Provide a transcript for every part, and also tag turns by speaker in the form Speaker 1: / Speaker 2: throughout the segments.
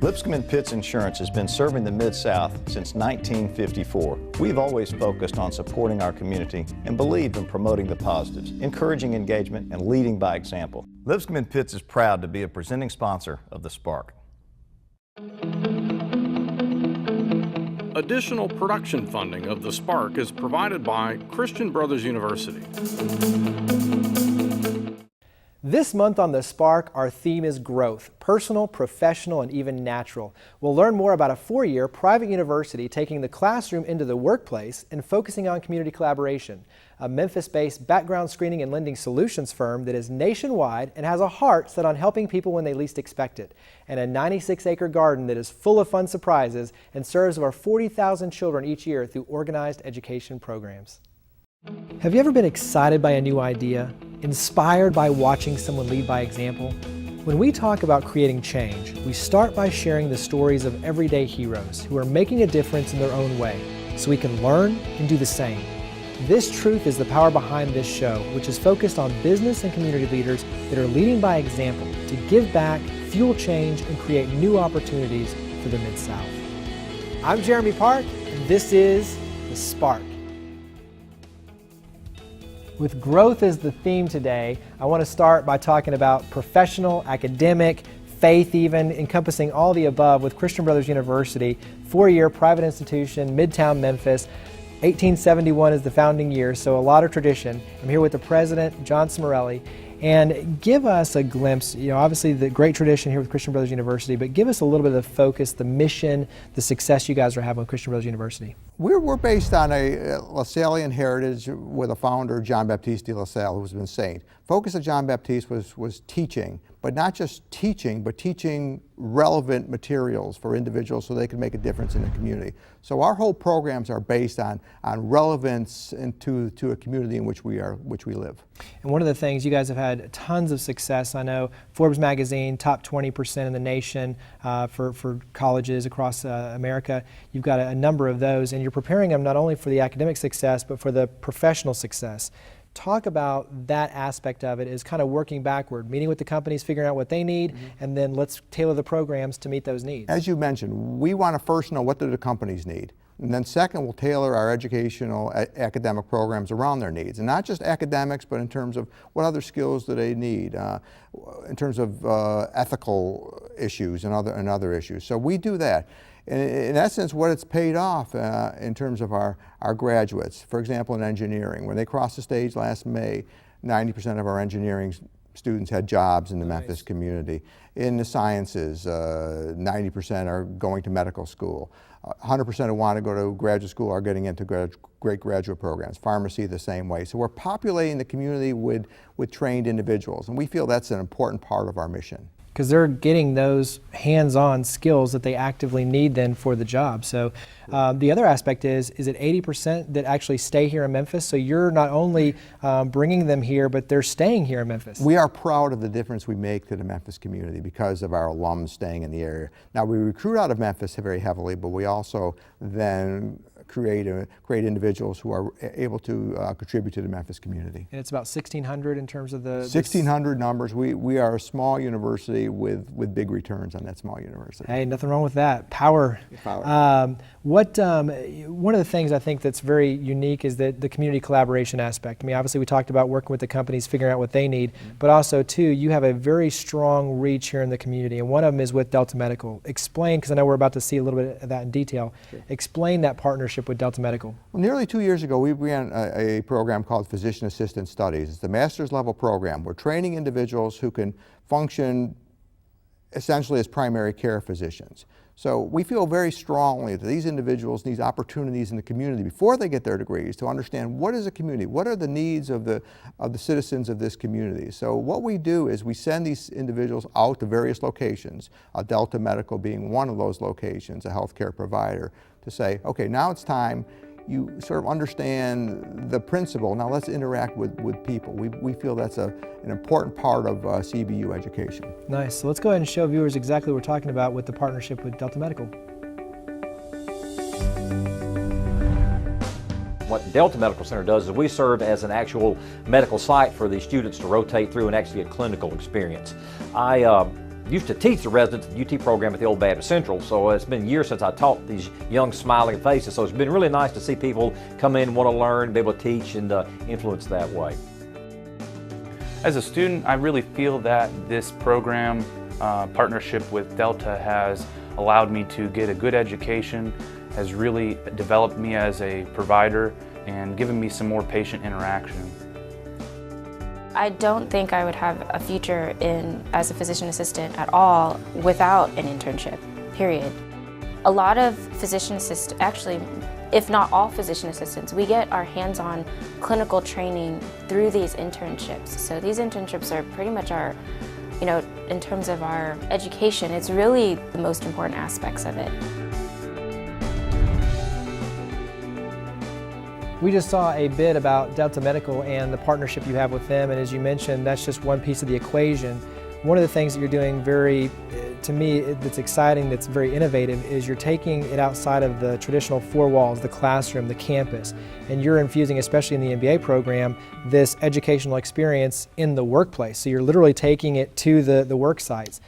Speaker 1: Lipscomb & Pitts Insurance has been serving the Mid-South since 1954. We've always focused on supporting our community and believed in promoting the positives, encouraging engagement, and leading by example. Lipscomb & Pitts is proud to be a presenting sponsor of the Spark.
Speaker 2: Additional production funding of the Spark is provided by Christian Brothers University.
Speaker 3: This month on The Spark, our theme is growth, personal, professional, and even natural. We'll learn more about a 4-year private university taking the classroom into the workplace and focusing on community collaboration. A Memphis-based background screening and lending solutions firm that is nationwide and has a heart set on helping people when they least expect it. And a 96-acre garden that is full of fun surprises and serves over 40,000 children each year through organized education programs. Have you ever been excited by a new idea? Inspired by watching someone lead by example? When we talk about creating change, we start by sharing the stories of everyday heroes who are making a difference in their own way, so we can learn and do the same. This truth is the power behind this show, which is focused on business and community leaders that are leading by example to give back, fuel change, and create new opportunities for the Mid-South. I'm Jeremy Park, and this is The Spark. With growth as the theme today, I want to start by talking about professional, academic, faith even, encompassing all the above with Christian Brothers University, 4-year private institution, Midtown Memphis. 1871 is the founding year, so a lot of tradition. I'm here with the president, John Smarrelli, and give us a glimpse, obviously the great tradition here with Christian Brothers University, but give us a little bit of the focus, the mission, the success you guys are having with Christian Brothers University.
Speaker 4: We're based on a LaSallian heritage with a founder, John Baptiste de La Salle, who's been saint. Focus of John Baptiste was teaching, but not just teaching, but teaching relevant materials for individuals so they can make a difference in the community. So our whole programs are based on relevance to a community in which we live.
Speaker 3: And one of the things, you guys have had tons of success. I know Forbes magazine, top 20% in the nation for colleges across America. You've got a number of those, and you're preparing them not only for the academic success, but for the professional success. Talk about that aspect of it, is kind of working backward, meeting with the companies, figuring out what they need, and then let's tailor the programs to meet those needs.
Speaker 4: As you mentioned, we want to first know what do the companies need. And then second, we'll tailor our educational academic programs around their needs. And not just academics, but in terms of what other skills do they need, in terms of ethical issues and other issues. So we do that. In essence, what it's paid off in terms of our graduates, for example, in engineering. When they crossed the stage last May, 90% of our engineering students had jobs in the Memphis community. In the sciences, 90% are going to medical school. 100% who want to go to graduate school are getting into great graduate programs. Pharmacy the same way. So we're populating the community with trained individuals, and we feel that's an important part of our mission.
Speaker 3: Because they're getting those hands-on skills that they actively need then for the job. So the other aspect is it 80% that actually stay here in Memphis? So you're not only bringing them here, but they're staying here in Memphis.
Speaker 4: We are proud of the difference we make to the Memphis community because of our alums staying in the area. Now, we recruit out of Memphis very heavily, but we also then create individuals who are able to contribute to the Memphis community.
Speaker 3: And it's about 1,600 in terms of the...
Speaker 4: 1,600 numbers. We are a small university with big returns on that small university.
Speaker 3: Hey, nothing wrong with that. Power. One of the things I think that's very unique is the community collaboration aspect. I mean, obviously we talked about working with the companies, figuring out what they need, but also too, you have a very strong reach here in the community, and one of them is with Delta Medical. Explain, because I know we're about to see a little bit of that in detail. Sure. Explain that partnership with Delta Medical.
Speaker 4: Well, nearly 2 years ago, we began a program called Physician Assistant Studies. It's the master's level program. We're training individuals who can function essentially as primary care physicians. So we feel very strongly that these individuals need opportunities in the community before they get their degrees to understand what is a community, what are the needs of the citizens of this community. So what we do is we send these individuals out to various locations, Delta Medical being one of those locations, a healthcare provider, to say, okay, now it's time. You sort of understand the principle. Now let's interact with people. We feel that's an important part of CBU education.
Speaker 3: Nice. So let's go ahead and show viewers exactly what we're talking about with the partnership with Delta Medical.
Speaker 5: What Delta Medical Center does is we serve as an actual medical site for the students to rotate through and actually get clinical experience. used to teach the residents of the UT program at the Old Baptist Central, so it's been years since I taught these young smiling faces, so it's been really nice to see people come in, want to learn, be able to teach and influence that way.
Speaker 6: As a student, I really feel that this program partnership with Delta has allowed me to get a good education, has really developed me as a provider and given me some more patient interaction.
Speaker 7: I don't think I would have a future as a physician assistant at all without an internship, period. A lot of physician assistants, actually, if not all physician assistants, we get our hands-on clinical training through these internships. So these internships are pretty much our, in terms of our education, it's really the most important aspects of it.
Speaker 3: We just saw a bit about Delta Medical and the partnership you have with them, and as you mentioned, that's just one piece of the equation. One of the things that you're doing to me, that's exciting, that's very innovative, is you're taking it outside of the traditional four walls, the classroom, the campus, and you're infusing, especially in the MBA program, this educational experience in the workplace. So you're literally taking it to the work sites.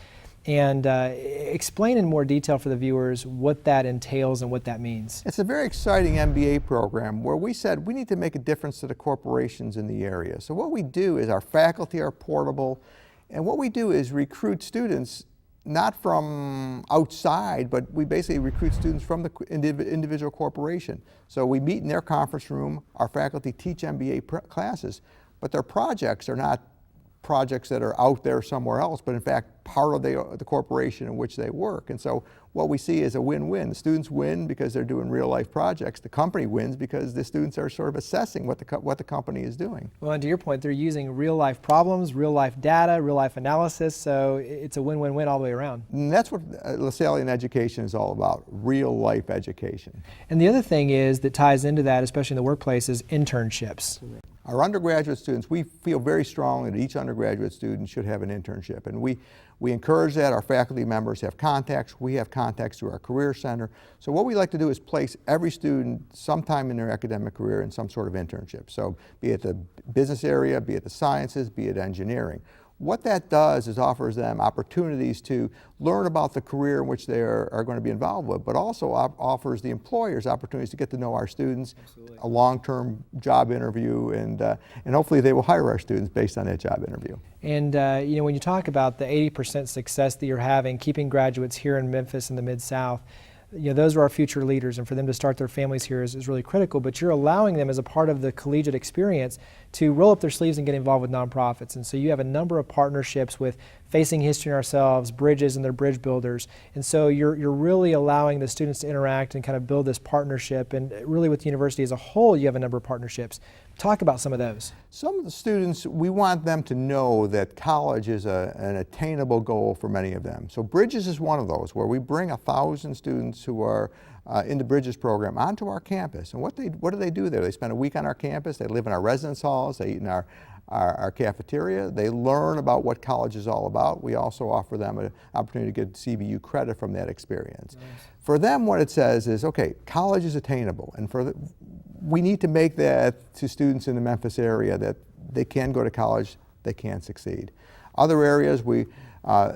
Speaker 3: And explain in more detail for the viewers what that entails and what that means.
Speaker 4: It's a very exciting MBA program where we said we need to make a difference to the corporations in the area. So what we do is our faculty are portable, and what we do is recruit students not from outside, but we basically recruit students from the individual corporation. So we meet in their conference room, our faculty teach MBA classes, but their projects are not projects that are out there somewhere else, but in fact part of the corporation in which they work. And so what we see is a win-win. The students win because they're doing real-life projects. The company wins because the students are sort of assessing what the company is doing.
Speaker 3: Well, and to your point, they're using real-life problems, real-life data, real-life analysis, so it's a win-win-win all the way around.
Speaker 4: And that's what LaSallian education is all about, real-life education.
Speaker 3: And the other thing is that ties into that, especially in the workplace, is internships.
Speaker 4: Our undergraduate students, we feel very strongly that each undergraduate student should have an internship, and we encourage that. Our faculty members have contacts. We have contacts through our Career Center. So what we like to do is place every student sometime in their academic career in some sort of internship. So be it the business area, be it the sciences, be it engineering. What that does is offers them opportunities to learn about the career in which they are going to be involved with, but also offers the employers opportunities to get to know our students, absolutely, a long-term job interview, and hopefully they will hire our students based on that job interview.
Speaker 3: And when you talk about the 80% success that you're having, keeping graduates here in Memphis in the Mid-South, those are our future leaders, and for them to start their families here is really critical, but you're allowing them as a part of the collegiate experience to roll up their sleeves and get involved with nonprofits. And so you have a number of partnerships with Facing History and Ourselves, Bridges and their bridge builders. And so you're really allowing the students to interact and kind of build this partnership. And really with the university as a whole, you have a number of partnerships. Talk about some of those.
Speaker 4: Some of the students, we want them to know that college is an attainable goal for many of them. So Bridges is one of those, where we bring 1,000 students who are in the Bridges program onto our campus. And what do they do there? They spend a week on our campus, they live in our residence halls, they eat in our cafeteria, they learn about what college is all about. We also offer them an opportunity to get CBU credit from that experience. Nice. For them, what it says is, okay, college is attainable, and we need to make that to students in the Memphis area that they can go to college, they can succeed. Other areas, the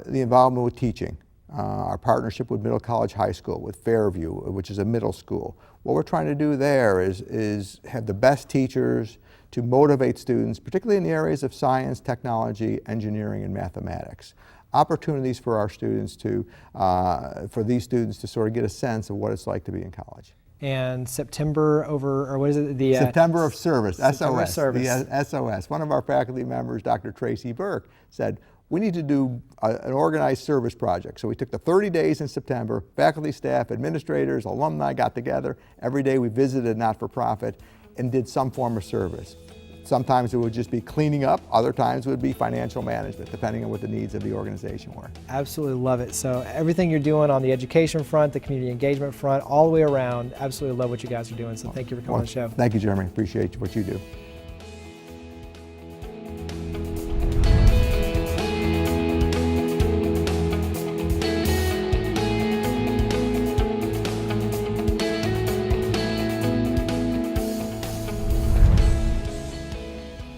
Speaker 4: involvement with teaching. Our partnership with Middle College High School, with Fairview, which is a middle school. What we're trying to do there is have the best teachers to motivate students, particularly in the areas of science, technology, engineering, and mathematics. Opportunities for our students for these students to sort of get a sense of what it's like to be in college.
Speaker 3: And September
Speaker 4: September of Service,
Speaker 3: September
Speaker 4: SOS.
Speaker 3: Service.
Speaker 4: The SOS. One of our faculty members, Dr. Tracy Burke, said, we need to do an organized service project. So we took the 30 days in September, faculty, staff, administrators, alumni got together. Every day we visited a not-for-profit and did some form of service. Sometimes it would just be cleaning up, other times it would be financial management, depending on what the needs of the organization were.
Speaker 3: Absolutely love it. So everything you're doing on the education front, the community engagement front, all the way around, absolutely love what you guys are doing. So thank you for coming on the show.
Speaker 4: Thank you, Jeremy. Appreciate what you do.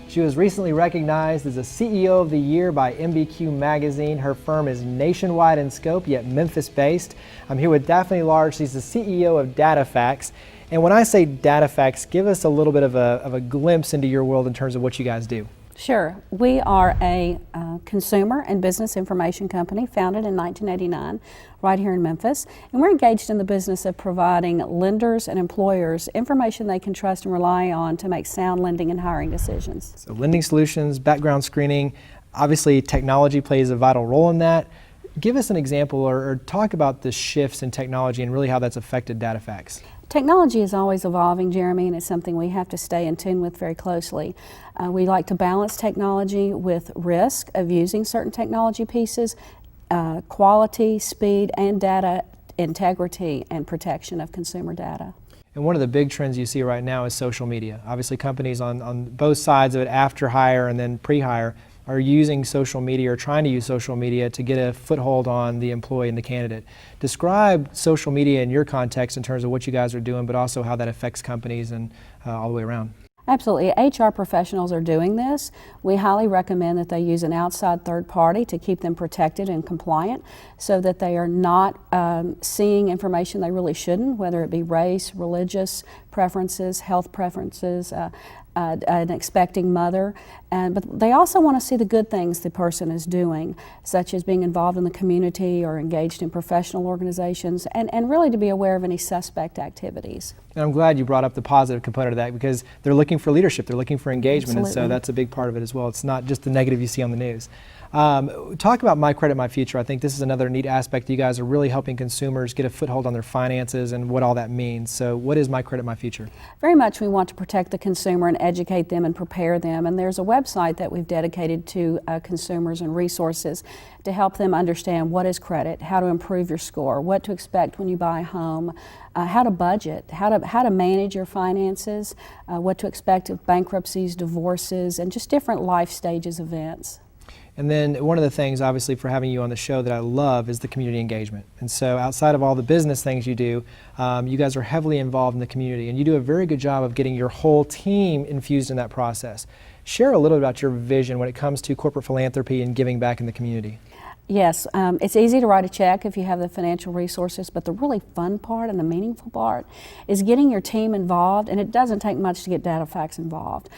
Speaker 3: She was recently recognized as a CEO of the Year by MBQ magazine. Her firm is nationwide in scope, yet Memphis-based. I'm here with Daphne Large. She's the CEO of DataFacts. And when I say DataFacts, give us a little bit of a glimpse into your world in terms of what you guys do.
Speaker 8: Sure. We are a consumer and business information company founded in 1989 right here in Memphis, and we're engaged in the business of providing lenders and employers information they can trust and rely on to make sound lending and hiring decisions.
Speaker 3: So lending solutions, background screening, obviously technology plays a vital role in that. Give us an example or talk about the shifts in technology and really how that's affected DataFacts.
Speaker 8: Technology is always evolving, Jeremy, and it's something we have to stay in tune with very closely. We like to balance technology with risk of using certain technology pieces, quality, speed, and data integrity and protection of consumer data.
Speaker 3: And one of the big trends you see right now is social media. Obviously companies on both sides of it, after hire and then pre-hire, are using social media or trying to use social media to get a foothold on the employee and the candidate. Describe social media in your context in terms of what you guys are doing, but also how that affects companies and all the way around.
Speaker 8: Absolutely. HR professionals are doing this. We highly recommend that they use an outside third party to keep them protected and compliant so that they are not seeing information they really shouldn't, whether it be race, religious preferences, health preferences, an expecting mother, but they also want to see the good things the person is doing, such as being involved in the community or engaged in professional organizations, and really to be aware of any suspect activities.
Speaker 3: And I'm glad you brought up the positive component of that because they're looking for leadership, they're looking for engagement,
Speaker 8: Absolutely.
Speaker 3: And so that's a big part of it as well. It's not just the negative you see on the news. Talk about My Credit, My Future. I think this is another neat aspect. You guys are really helping consumers get a foothold on their finances and what all that means. So what is My Credit, My Future?
Speaker 8: Very much we want to protect the consumer and educate them and prepare them. And there's a website that we've dedicated to consumers and resources to help them understand what is credit, how to improve your score, what to expect when you buy a home, how to budget, how to manage your finances, what to expect of bankruptcies, divorces, and just different life stages events.
Speaker 3: And then one of the things, obviously, for having you on the show that I love is the community engagement. And so outside of all the business things you do, you guys are heavily involved in the community, and you do a very good job of getting your whole team infused in that process. Share a little about your vision when it comes to corporate philanthropy and giving back in the community.
Speaker 8: Yes, it's easy to write a check if you have the financial resources, but the really fun part and the meaningful part is getting your team involved, and it doesn't take much to get DataFacts involved.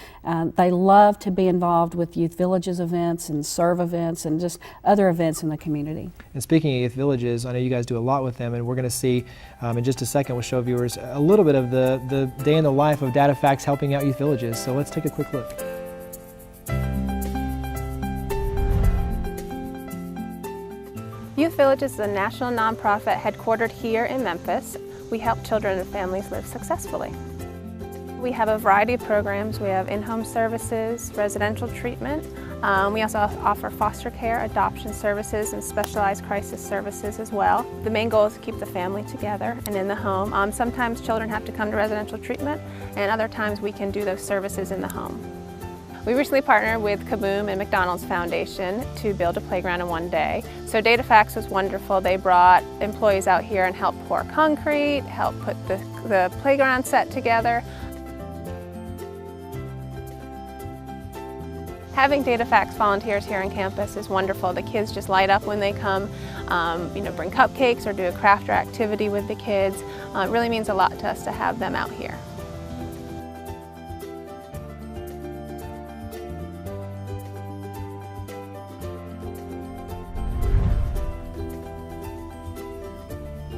Speaker 8: They love to be involved with Youth Villages events and serve events and just other events in the community.
Speaker 3: And speaking of Youth Villages, I know you guys do a lot with them, and we're going to see in just a second, we'll show viewers a little bit of the day in the life of DataFacts helping out Youth Villages. So let's take a quick look.
Speaker 9: Youth Villages is a national nonprofit headquartered here in Memphis. We help children and families live successfully. We have a variety of programs. We have in-home services, residential treatment. We also offer foster care, adoption services, and specialized crisis services as well. The main goal is to keep the family together and in the home. Sometimes children have to come to residential treatment, and other times we can do those services in the home. We recently partnered with Kaboom and McDonald's Foundation to build a playground in one day. So DataFacts was wonderful. They brought employees out here and helped pour concrete, helped put the playground set together. Having DataFacts volunteers here on campus is wonderful. The kids just light up when they come, bring cupcakes or do a craft or activity with the kids. It really means a lot to us to have them out here.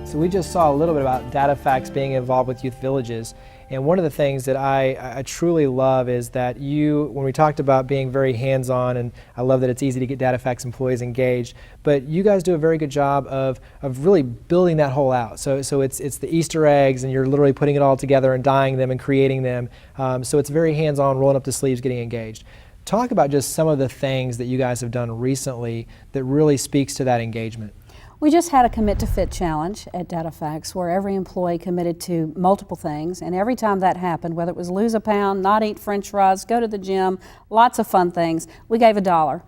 Speaker 3: So we just saw a little bit about DataFacts being involved with Youth Villages, and one of the things that I truly love is that when we talked about being very hands-on, and I love that it's easy to get DataFacts employees engaged, but you guys do a very good job of really building that whole out. So it's the Easter eggs, and you're literally putting it all together and dyeing them and creating them. So it's very hands-on, rolling up the sleeves, getting engaged. Talk about just some of the things that you guys have done recently that really speaks to that engagement.
Speaker 8: We just had a Commit to Fit challenge at DataFacts where every employee committed to multiple things, and every time that happened, whether it was lose a pound, not eat French fries, go to the gym, lots of fun things, we gave $1.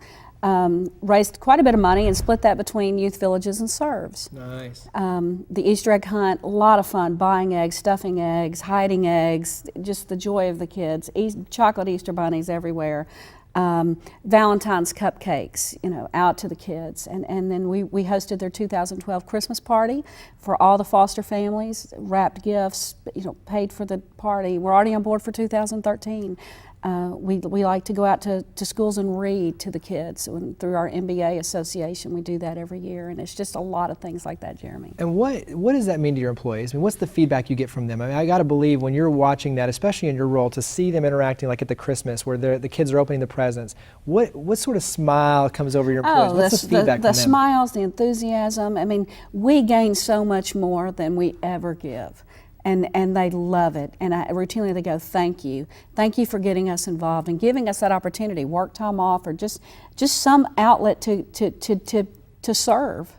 Speaker 8: raised quite a bit of money and split that between youth villages and serves.
Speaker 3: Nice.
Speaker 8: The Easter egg hunt, a lot of fun, buying eggs, stuffing eggs, hiding eggs, just the joy of the kids. Chocolate Easter bunnies everywhere. Valentine's cupcakes, out to the kids. And then we hosted their 2012 Christmas party for all the foster families, wrapped gifts, paid for the party. We're already on board for 2013. We like to go out to schools and read to the kids. And through our MBA association, we do that every year, and it's just a lot of things like that, Jeremy.
Speaker 3: And what does that mean to your employees? I mean, what's the feedback you get from them? I mean, I got to believe when you're watching that, especially in your role, to see them interacting like at the Christmas where the kids are opening the presents, what sort of smile comes over your employees? What's the feedback from them?
Speaker 8: The smiles, the enthusiasm. I mean, we gain so much more than we ever give. And they love it, and routinely they go, thank you for getting us involved and giving us that opportunity, work time off, or just some outlet to serve.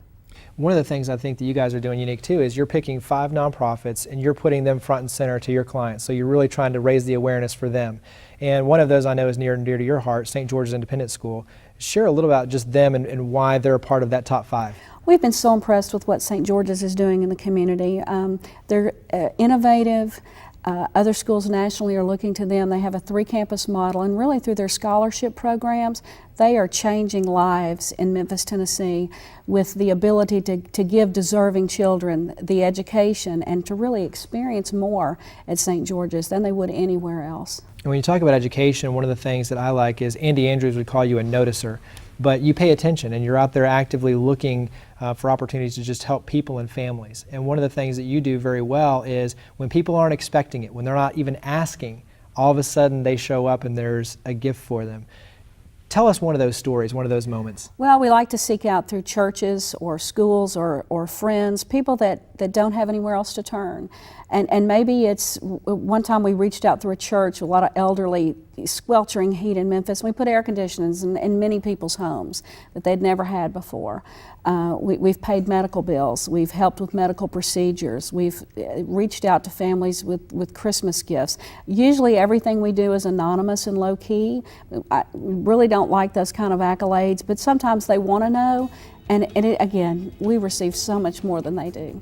Speaker 3: One of the things I think that you guys are doing unique too is you're picking 5 nonprofits and you're putting them front and center to your clients, so you're really trying to raise the awareness for them. And one of those I know is near and dear to your heart, St. George's Independent School. Share a little about just them and why they're a part of that top 5.
Speaker 8: We've been so impressed with what St. George's is doing in the community. They're innovative. Other schools nationally are looking to them. They have a 3-campus model, and really through their scholarship programs, they are changing lives in Memphis, Tennessee, with the ability to give deserving children the education and to really experience more at St. George's than they would anywhere else.
Speaker 3: And when you talk about education, one of the things that I like is Andy Andrews would call you a noticer. But you pay attention and you're out there actively looking for opportunities to just help people and families. And one of the things that you do very well is when people aren't expecting it, when they're not even asking, all of a sudden they show up and there's a gift for them. Tell us one of those stories, one of those moments.
Speaker 8: Well, we like to seek out through churches or schools or friends, people that don't have anywhere else to turn. And maybe it's, one time we reached out through a church, a lot of elderly, sweltering heat in Memphis. We put air conditioners in many people's homes that they'd never had before. We've paid medical bills. We've helped with medical procedures. We've reached out to families with Christmas gifts. Usually everything we do is anonymous and low key. I really don't like those kind of accolades, but sometimes they want to know. And again, we receive so much more than they do.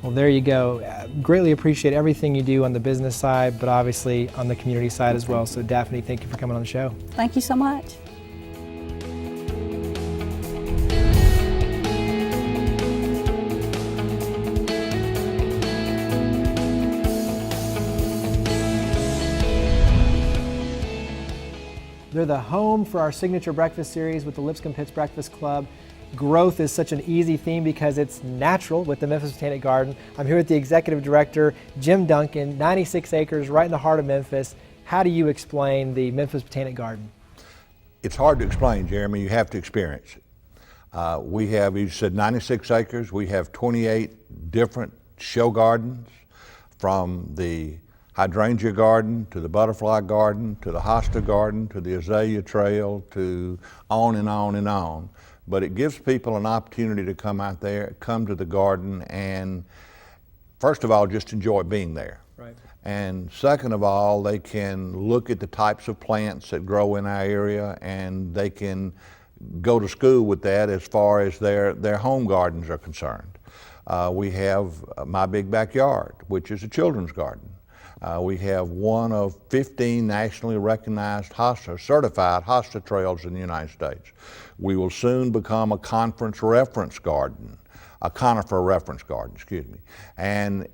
Speaker 3: Well, there you go. Greatly appreciate everything you do on the business side, but obviously on the community side as well. So Daphne, thank you for coming on the show.
Speaker 8: Thank you so much.
Speaker 3: They're the home for our signature breakfast series with the Lipscomb Pitts Breakfast Club. Growth is such an easy theme because it's natural with the Memphis Botanic Garden. I'm here with the executive director, Jim Duncan, 96 acres right in the heart of Memphis. How do you explain the Memphis Botanic Garden?
Speaker 10: It's hard to explain, Jeremy. You have to experience it. We have, you said 96 acres. We have 28 different show gardens, from the hydrangea garden to the butterfly garden to the hosta garden to the azalea trail to on and on and on. But it gives people an opportunity to come out there, come to the garden, and first of all, just enjoy being there.
Speaker 3: Right.
Speaker 10: And second of all, they can look at the types of plants that grow in our area, and they can go to school with that as far as their home gardens are concerned. We have My Big Backyard, which is a children's garden. We have one of 15 nationally recognized certified hosta trails in the United States. We will soon become a conference reference garden, a conifer reference garden, excuse me. And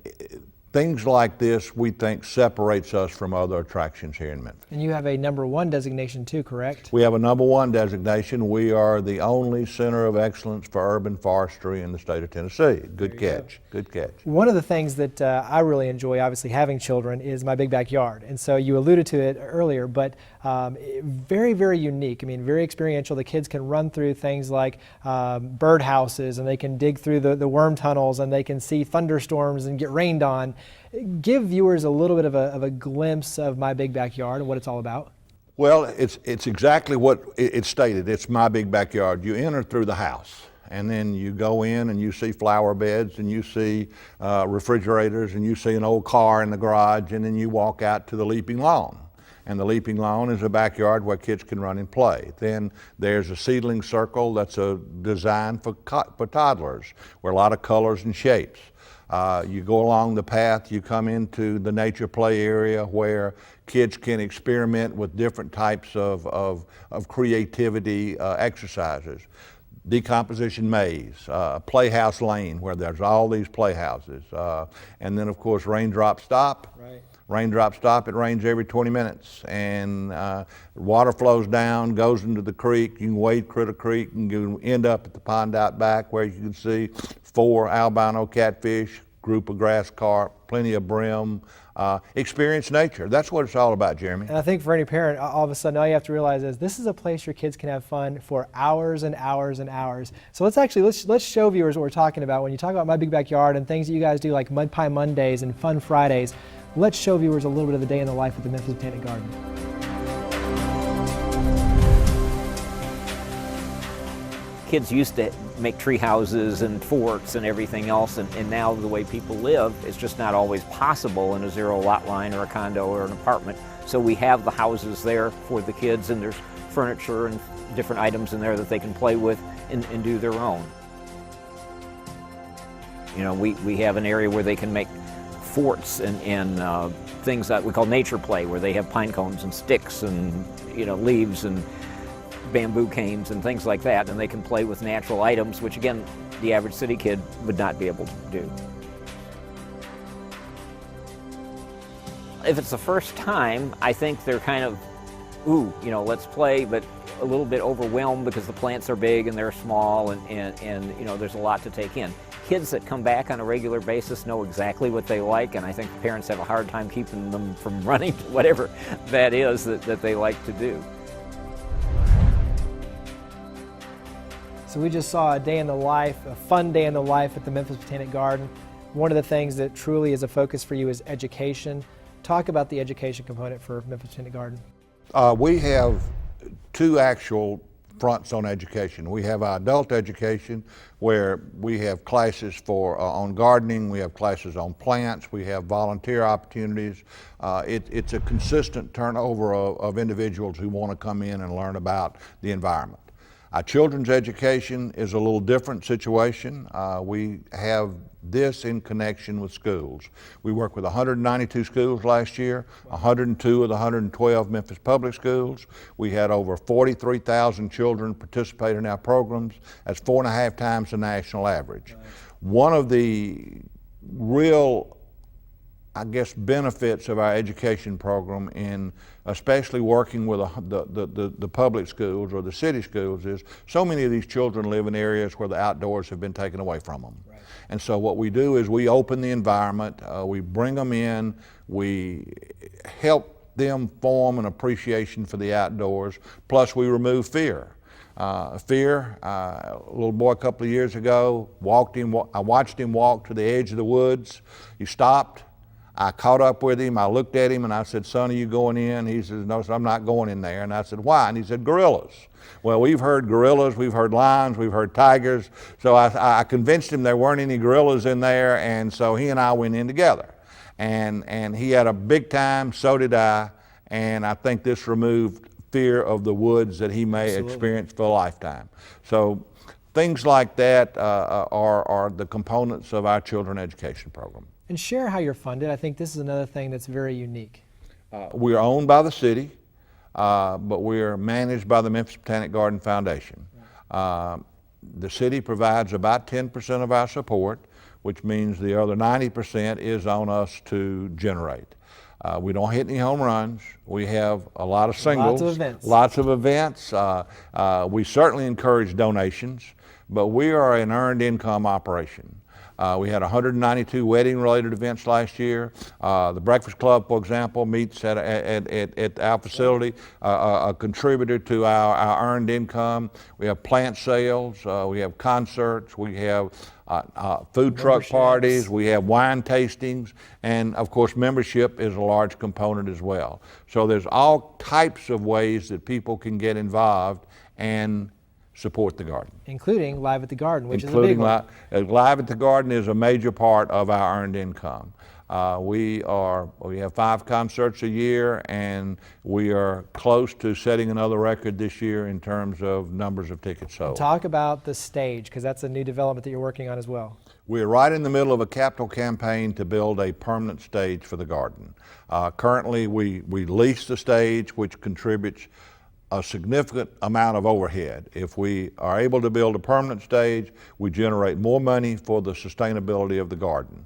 Speaker 10: things like this, we think, separates us from other attractions here in Memphis.
Speaker 3: And you have a #1 designation too, correct?
Speaker 10: We have a #1 designation. We are the only center of excellence for urban forestry in the state of Tennessee. Good catch, good catch.
Speaker 3: One of the things that I really enjoy, obviously having children, is My Big Backyard. And so you alluded to it earlier, but very, very unique. I mean, very experiential. The kids can run through things like bird houses, and they can dig through the worm tunnels, and they can see thunderstorms and get rained on. Give viewers a little bit of a glimpse of My Big Backyard and what it's all about.
Speaker 10: Well, it's exactly what it's stated. It's My Big Backyard. You enter through the house, and then you go in and you see flower beds, and you see refrigerators, and you see an old car in the garage, and then you walk out to the leaping lawn. and the leaping lawn is a backyard where kids can run and play. Then there's a seedling circle that's a design for toddlers, where a lot of colors and shapes. You go along the path, you come into the nature play area where kids can experiment with different types of creativity exercises. Decomposition maze, playhouse lane where there's all these playhouses, and then of course raindrop stop.
Speaker 3: Right.
Speaker 10: Raindrop stop, it rains every 20 minutes, and water flows down, goes into the creek. You can wade Critter Creek and you end up at the pond out back where you can see 4 albino catfish, group of grass carp, plenty of brim. Experience nature. That's what it's all about, Jeremy.
Speaker 3: And I think for any parent, all of a sudden, all you have to realize is this is a place your kids can have fun for hours and hours and hours. So let's show viewers what we're talking about. When you talk about My Big Backyard and things that you guys do like Mud Pie Mondays and Fun Fridays, let's show viewers a little bit of the day in the life at the Memphis Botanic Garden.
Speaker 11: Kids used to make tree houses and forts and everything else, and now the way people live, it's just not always possible in a zero lot line or a condo or an apartment. So we have the houses there for the kids, and there's furniture and different items in there that they can play with and do their own. You know, we have an area where they can make forts and things that we call nature play, where they have pine cones and sticks and, you know, leaves and bamboo canes and things like that, and they can play with natural items, which again, the average city kid would not be able to do. If it's the first time, I think they're kind of, ooh, you know, let's play, but a little bit overwhelmed because the plants are big and they're small, and you know, there's a lot to take in. Kids that come back on a regular basis know exactly what they like, and I think parents have a hard time keeping them from running to whatever that is that they like to do.
Speaker 3: So we just saw a day in the life, a fun day in the life at the Memphis Botanic Garden. One of the things that truly is a focus for you is education. Talk about the education component for Memphis Botanic Garden.
Speaker 10: We have 2 actual fronts on education. We have our adult education, where we have classes for on gardening, we have classes on plants, we have volunteer opportunities. It's a consistent turnover of individuals who want to come in and learn about the environment. Our children's education is a little different situation. We have this in connection with schools. We work with 192 schools last year, 102 of the 112 Memphis public schools. We had over 43,000 children participate in our programs. That's 4.5 times the national average. Right. One of the real, I guess, benefits of our education program, in especially working with the public schools or the city schools, is so many of these children live in areas where the outdoors have been taken away from them. Right. And so what we do is we open the environment, we bring them in, we help them form an appreciation for the outdoors, plus we remove fear. A little boy a couple of years ago, I watched him walk to the edge of the woods. He stopped. I caught up with him, I looked at him and I said, "Son, are you going in?" He says, "No, sir, I'm not going in there." And I said, "Why?" And he said, "Gorillas." Well, we've heard gorillas, we've heard lions, we've heard tigers. So I convinced him there weren't any gorillas in there, and so he and I went in together. And he had a big time, so did I, and I think this removed fear of the woods that he may experience for a lifetime. So things like that are the components of our children education program.
Speaker 3: And share how you're funded. I think this is another thing that's very unique.
Speaker 10: We're owned by the city, but we're managed by the Memphis Botanic Garden Foundation. The city provides about 10% of our support, which means the other 90% is on us to generate. We don't hit any home runs. We have a lot of singles. Lots of events. We certainly encourage donations, but we are an earned income operation. We had 192 wedding-related events last year. The Breakfast Club, for example, meets at our facility, a contributor to our earned income. We have plant sales, we have concerts, we have food truck parties, we have wine tastings, and of course membership is a large component as well. So there's all types of ways that people can get involved and support the garden.
Speaker 3: Including Live at the Garden, which is a big one.
Speaker 10: Live at the Garden is a major part of our earned income. We have 5 concerts a year, and we are close to setting another record this year in terms of numbers of tickets sold.
Speaker 3: Talk about the stage, because that's a new development that you're working on as well.
Speaker 10: We're right in the middle of a capital campaign to build a permanent stage for the garden. Currently, we lease the stage, which contributes a significant amount of overhead. If we are able to build a permanent stage, we generate more money for the sustainability of the garden.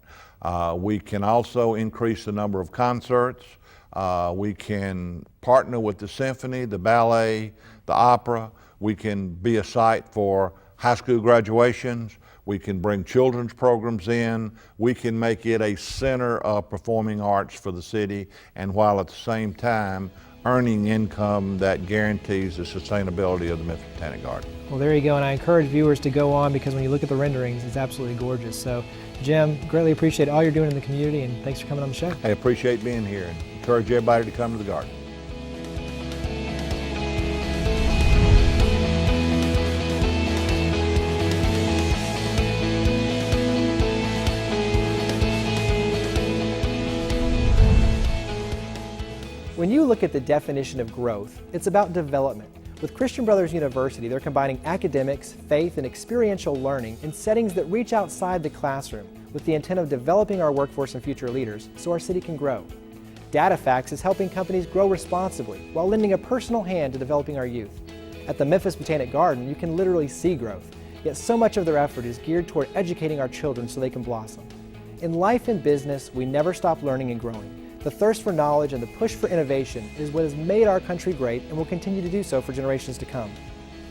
Speaker 10: We can also increase the number of concerts. We can partner with the symphony, the ballet, the opera. We can be a site for high school graduations. We can bring children's programs in. We can make it a center of performing arts for the city, and while at the same time earning income that guarantees the sustainability of the Memphian Botanic Garden.
Speaker 3: Well, there you go, and I encourage viewers to go on, because when you look at the renderings, it's absolutely gorgeous. So, Jim, greatly appreciate all you're doing in the community, and thanks for coming on the show.
Speaker 10: I appreciate being here and encourage everybody to come to the garden.
Speaker 3: When you look at the definition of growth, it's about development. With Christian Brothers University, they're combining academics, faith, and experiential learning in settings that reach outside the classroom with the intent of developing our workforce and future leaders so our city can grow. DataFacts is helping companies grow responsibly while lending a personal hand to developing our youth. At the Memphis Botanic Garden, you can literally see growth, yet so much of their effort is geared toward educating our children so they can blossom. In life and business, we never stop learning and growing. The thirst for knowledge and the push for innovation is what has made our country great and will continue to do so for generations to come.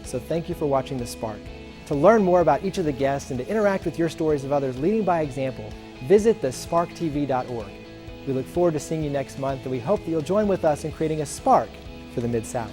Speaker 3: So thank you for watching The Spark. To learn more about each of the guests and to interact with your stories of others leading by example, visit thesparktv.org. We look forward to seeing you next month, and we hope that you'll join with us in creating a spark for the Mid-South.